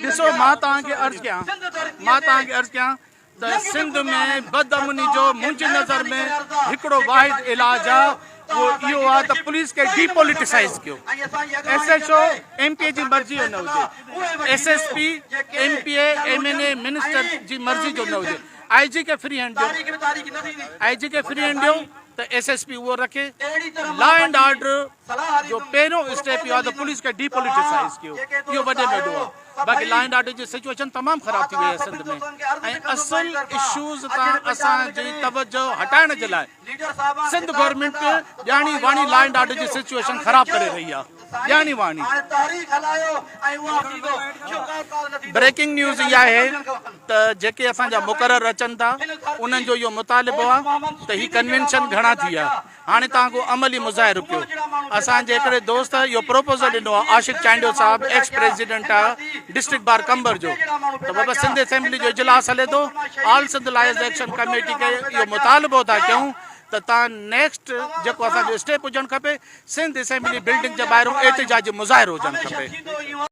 ॾिसो मां तव्हांखे अर्ज़ु कयां त सिंध में बदअमनी जो मुंहिंजी नज़र में हिकिड़ो वाहिद इलाज आहे वो इहो आहे त पुलिस खे डीपोलिटिसाइज़ कयो। SHO MPA जी मर्ज़ी जो न हुजे, SSP MPA MNA मिनिस्टर जी मर्ज़ी जो न हुजे। IG खे फ्री हैंड ॾियो त SSP वो रखे। लॉ एंड ऑर्डर जो पहिरियों स्टेप इहो आहे त पुलिस खे डीपोलिटिसाइज़ कयो, इहो वॾे में वॾो आहे। बाक़ी लॉ एंड ऑर्डर जी सिचुएशन तमामु ख़राब थी वई आहे सिंध में, ऐं असल इशूज़ तां असांजी तवजो हटाइण जे लाइ सिंध गवर्नमेंट ॼाणी वाणी लॉ एंड ऑर्डर जी सिचुएशन ख़राब करे रही आहे, ॼाणी वाणी। ब्रेकिंग न्यूज़ इहा आहे त जेके असांजा मुक़रर अचनि था उन्हनि जो इहो मुतालिबो आहे त ही कन्वेंशन घणा थी विया, हाणे तव्हांखो अमली मुज़ाहिरो कयो। असांजे हिकिड़े दोस्त इहो प्रोपोज़ल ॾिनो आहे, आशिक़ चांडियो साहब एक्स प्रेसिडेंट आहे डिस्ट्रिक्ट बार कंबर जो, त बाबा सिंध असेंबली जो इजलास हले थो, all Sindh lawyers action committee खे इहो मुतालिबो था कयूं त तव्हां नेक्स्ट जेको असांजो स्टेप हुजणु खपे, सिंध असेंबली बिल्डिंग जे ॿाहिरों एतिजाजी मुज़ाहिरो हुजणु खपे।